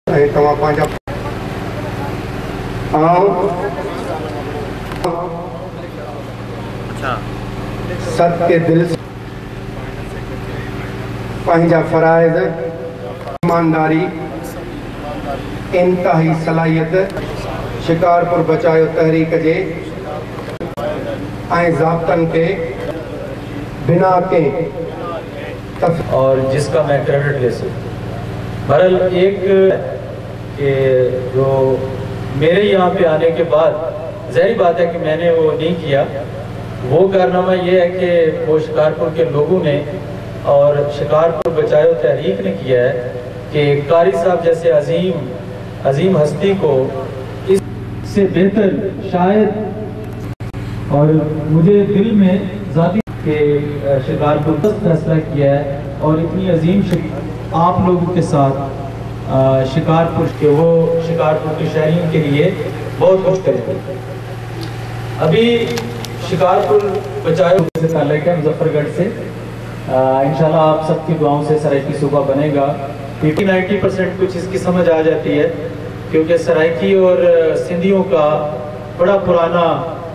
तव्हां पंहिंजा सद के दिल से पंहिंजा फ़राइज़ ईमानदारी इंतहाई सलाहियत शिकारपुर बचायो तहरीक जे ज़ाब्तन के बिना के और जिसका मैं क्रेडिट ले सकूं। बहरहाल एक कि जो मेरे यहाँ पे आने के बाद ज़ाहिर बात है कि मैंने वो नहीं किया, वो कारनामा ये है कि वो शिकारपुर के लोगों ने और शिकारपुर बचाओ तहरीक ने किया है कि कारी साहब जैसे अजीम हस्ती को इससे बेहतर शायद, और मुझे दिल में ज़ाती के शिकारपुर का फैसला किया है और इतनी अजीम आप लोगों के साथ शिकारपुर के वो शिकारपुर के शहरियों के लिए बहुत कुछ करेंगे। अभी शिकारपुर बचाओ से ताल्लुक है मुजफ्फरगढ़ से, इंशाल्लाह आप सबकी दुआओं से सराइकी सूबा बनेगा। 80-90% कुछ इसकी समझ आ जाती है क्योंकि सराइकी और सिंधियों का बड़ा पुराना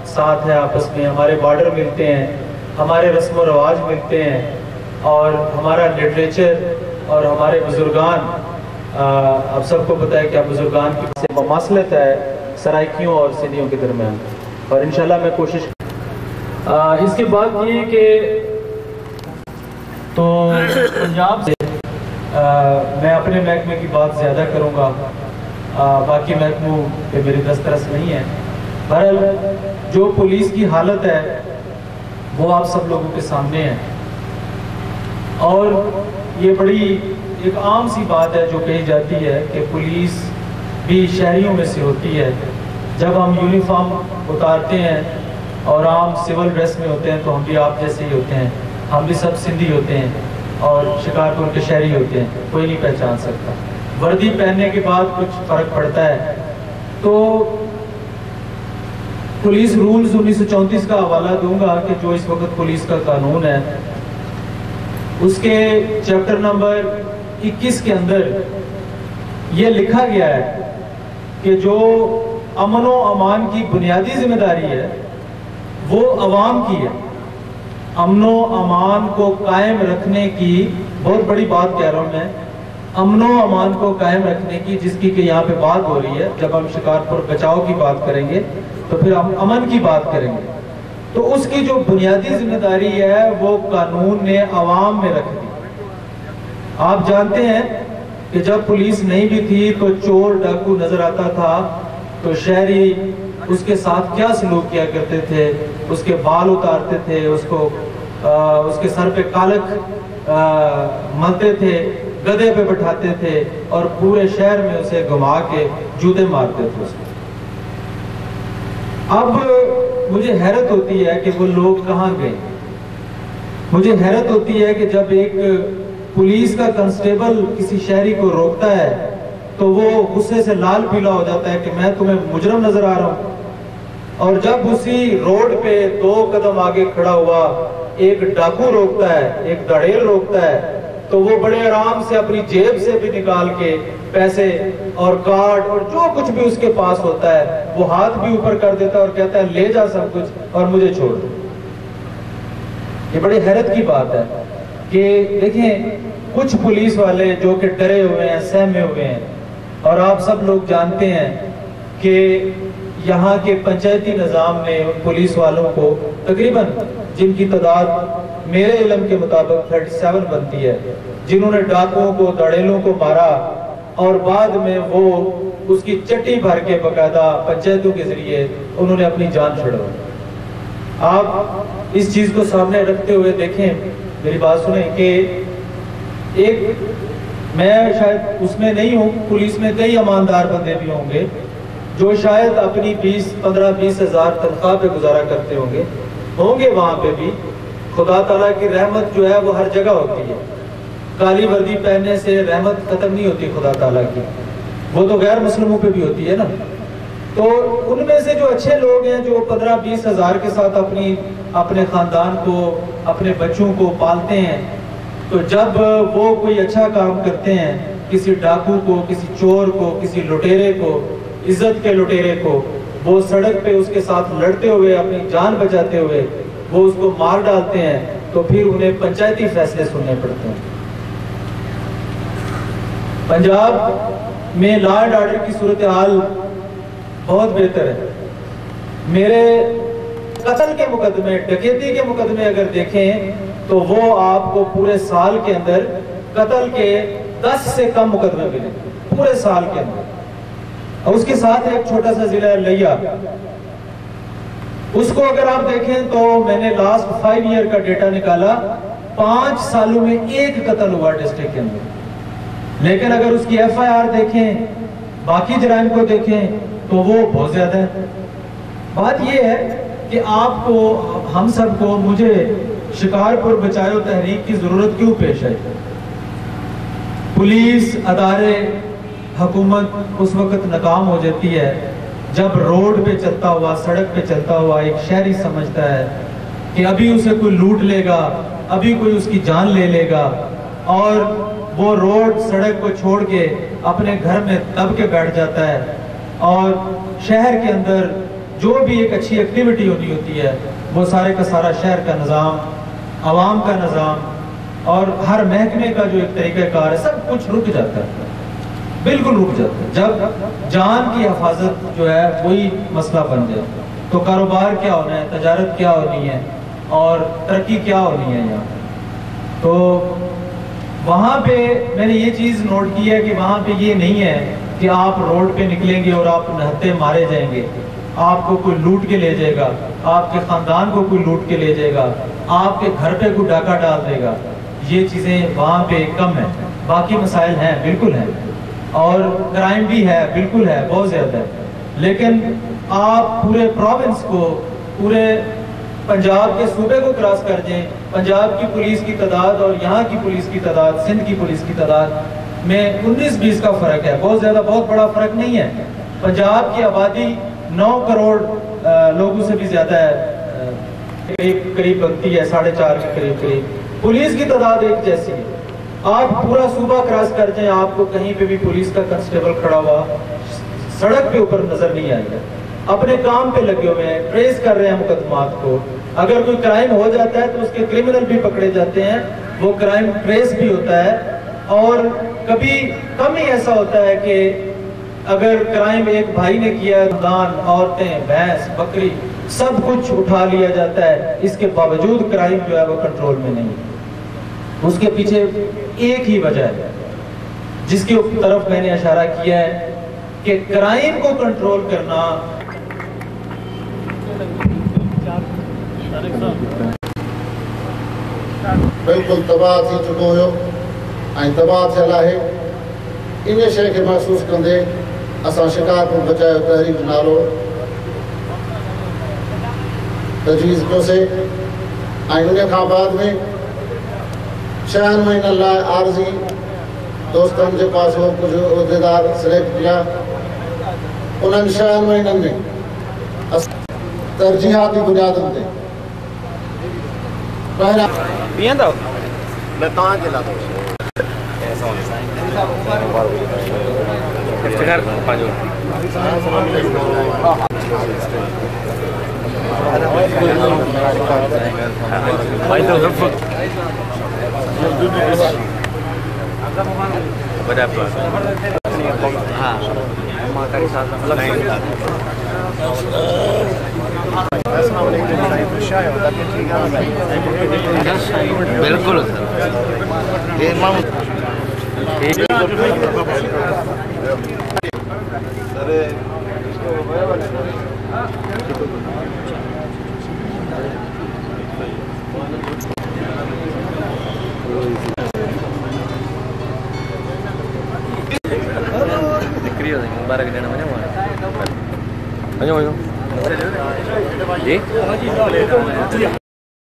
साथ है आपस में, हमारे बॉर्डर मिलते हैं, हमारे रस्म व रवाज मिलते हैं और हमारा लिटरेचर और हमारे बुजुर्गान, अब सबको पता है कि आप बुजुर्गान की ममासलत है सराइकियों और सिंधियों के दरमियान, और इंशाल्लाह मैं कोशिश इसके बाद ये कि तो पंजाब से मैं अपने महकमे की बात ज़्यादा करूँगा, बाकी महकमों पे मेरी दस्तरस नहीं है। बहरहाल जो पुलिस की हालत है वो आप सब लोगों के सामने है और ये बड़ी एक आम सी बात है जो कही जाती है कि पुलिस भी शहरियों में से होती है। जब हम यूनिफॉर्म उतारते हैं और आम सिविल ड्रेस में होते हैं तो हम भी आप जैसे ही होते हैं, हम भी सब सिंधी होते हैं और शिकारपुर के शहरी होते हैं, कोई नहीं पहचान सकता। वर्दी पहनने के बाद कुछ फ़र्क पड़ता है। तो पुलिस रूल्स 1934 का हवाला दूंगा कि जो इस वक्त पुलिस का कानून है उसके चैप्टर नंबर 21 के अंदर ये लिखा गया है कि जो अमन व अमान की बुनियादी जिम्मेदारी है वो अवाम की है। अमन व अमान को कायम रखने की, बहुत बड़ी बात कह रहा हूँ मैं, अमन व अमान को कायम रखने की, जिसकी कि यहाँ पे बात हो रही है। जब हम शिकारपुर बचाओ की बात करेंगे तो फिर हम अमन की बात करेंगे, तो उसकी जो बुनियादी जिम्मेदारी है वो कानून ने अवाम में रख दी। आप जानते हैं कि जब पुलिस नहीं भी थी तो चोर डाकू नजर आता था तो शहरी उसके साथ क्या सलूक किया करते थे, उसके बाल उतारते थे, उसके सर पे कालक मलते थे, गधे पे बैठाते थे और पूरे शहर में उसे घुमा के जूते मारते थे उसको। अब मुझे हैरत होती है कि वो लोग कहाँ गए। मुझे हैरत होती है कि जब एक पुलिस का कांस्टेबल किसी शहरी को रोकता है तो वो गुस्से से लाल पीला हो जाता है कि मैं तुम्हें मुजरम नजर आ रहा हूं, और जब उसी रोड पे 2 कदम आगे खड़ा हुआ एक डाकू रोकता है, एक दड़ेल रोकता है, तो वो बड़े आराम से अपनी जेब से भी निकाल के पैसे और कार्ड और जो कुछ भी उसके पास होता है वो हाथ भी ऊपर कर देता है और कहता है ले जा सब कुछ और मुझे छोड़ दो। ये बड़ी हैरत की बात है कि देखें कुछ पुलिस वाले जो कि डरे हुए हैं, सहमे हुए हैं, और आप सब लोग जानते हैं कि यहाँ के पंचायती निज़ाम ने पुलिस वालों को तकरीबन, जिनकी तादाद मेरे इल्म के मुताबिक 37 बनती है, जिन्होंने डाकुओं को, दड़ेलों को मारा और बाद में वो उसकी चट्टी भर के बकायदा पंचायतों के जरिए उन्होंने अपनी जान छुड़वाई। आप इस चीज को सामने रखते हुए देखें, मेरी बात सुने कि एक, मैं शायद उसमें नहीं हूँ, पुलिस में कई ईमानदार बंदे भी होंगे जो शायद अपनी 15-20 हज़ार तनख्वाह पे गुजारा करते होंगे वहां पे भी। खुदा ताला की रहमत जो है वो हर जगह होती है। काली वर्दी पहनने से रहमत खत्म नहीं होती खुदा ताला की, वो तो गैर मुस्लिमों पे भी होती है ना। तो उनमें से जो अच्छे लोग हैं जो 15-20 हज़ार के साथ अपने खानदान को, अपने बच्चों को पालते हैं, तो जब वो कोई अच्छा काम करते हैं کسی ڈاکو کو, کسی چور کو, کسی لٹیرے کو, عزت کے لٹیرے کو وہ سڑک پہ اس کے ساتھ لڑتے ہوئے, اپنی جان بچاتے ہوئے وہ اس کو مار ڈالتے ہیں, تو پھر انہیں پنچایتی فیصلے سننے پڑتے ہیں. پنجاب میں لا اینڈ آرڈر کی صورتحال بہت بہتر ہے. میرے قتل کے مقدمے, ڈکیتی کے مقدمے اگر دیکھیں تو وہ آپ کو پورے سال کے اندر قتل کے 10 سے کم مقدمے ملے پورے سال کے اندر. اور اس کے ساتھ ایک چھوٹا سا ضلع ہے لیا, اس کو اگر آپ دیکھیں تو میں نے لاسٹ 5 ایئر کا ڈیٹا نکالا, 5 سالوں میں 1 قتل ہوا ڈسٹرکٹ کے اندر. لیکن اگر اس کی ایف آئی آر دیکھیں, باقی جرائم کو دیکھیں تو وہ بہت زیادہ ہے. بات یہ ہے کہ آپ کو, ہم سب کو, مجھے شکارپور بچاؤ تحریک کی ضرورت کیوں پیش آئی؟ پولیس, ادارے, حکومت اس وقت ناکام ہو جاتی ہے جب روڈ پہ چلتا ہوا, سڑک پہ چلتا ہوا ایک شہری سمجھتا ہے کہ ابھی اسے کوئی لوٹ لے گا, ابھی کوئی اس کی جان لے لے گا, اور وہ روڈ سڑک کو چھوڑ کے اپنے گھر میں دب کے بیٹھ جاتا ہے. اور شہر کے اندر جو بھی ایک اچھی ایکٹیویٹی ہونی ہوتی ہے وہ سارے کا سارا شہر کا نظام, عوام کا نظام اور ہر محکمے کا جو ایک طریقہ کار ہے سب کچھ رک جاتا ہے, بالکل رک جاتا ہے. جب جان کی حفاظت جو ہے وہی مسئلہ بن جائے تو کاروبار کیا ہونا ہے, تجارت کیا ہونی ہے اور ترقی کیا ہونی ہے یہاں. تو وہاں پہ میں نے یہ چیز نوٹ کی ہے کہ وہاں پہ یہ نہیں ہے کہ آپ روڈ پہ نکلیں گے اور آپ نہتے مارے جائیں گے, آپ کو کوئی لوٹ کے لے جائے گا, آپ کے خاندان کو کوئی لوٹ کے لے جائے گا, آپ کے گھر پہ کوئی ڈاکہ ڈال دے گا. یہ چیزیں وہاں پہ کم ہیں. باقی مسائل ہیں, بالکل ہیں, اور کرائم بھی ہے, بالکل ہے, بہت زیادہ ہے. لیکن آپ پورے پروونس کو, پورے پنجاب کے صوبے کو کراس کر جائیں, پنجاب کی پولیس کی تعداد اور یہاں کی پولیس کی تعداد, سندھ کی پولیس کی تعداد میں 19-20 کا فرق ہے. بہت زیادہ, بہت بڑا فرق نہیں ہے. پنجاب کی آبادی 9 کروڑ لوگوں سے بھی زیادہ ہے, قریب بنتی ہے 4.5 کے قریب. پولیس کی تعداد ایک جیسی ہے. آپ پورا صوبہ کراس کر جائیں, آپ کو کہیں پہ بھی پولیس کا کنسٹیبل کھڑا ہوا سڑک پہ اوپر نظر نہیں آئے گا. اپنے کام پہ لگے ہوئے ہیں, ٹریس کر رہے ہیں مقدمات کو. اگر کوئی کرائم ہو جاتا ہے تو اس کے کرمنل بھی پکڑے جاتے ہیں, وہ کرائم ٹریس بھی ہوتا ہے. اور کبھی کم ہی ایسا ہوتا ہے کہ اگر کرائم ایک بھائی نے کیا ہے, خاندان, عورتیں, بھینس, بکری سب کچھ اٹھا لیا جاتا ہے. اس کے باوجود کرائم جو ہے وہ کنٹرول میں نہیں. اس کے پیچھے ایک ہی وجہ ہے جس کی طرف میں نے اشارہ کیا ہے کہ کرائم کو کنٹرول کرنا. بالکل تباہ تھی چکو ہو ऐं तबाह थियल आहे. इन शइ खे महसूसु कंदे असां शिकारपुर बचायो तहरीक जो नालो तजवीज़ कयोसीं ऐं उन खां बाद में 6 महीननि लाइ आरज़ी दोस्तनि जे पासियो कुझु उहिदेदार सिलेक्ट कया. उन्हनि 6 महीननि में तरजीहाती बुनियादनि ते पहिरियां मैं तव्हांजे लाइ इफ्तिखार पंहिंजो बिल्कुल मुबारक देना वञो जी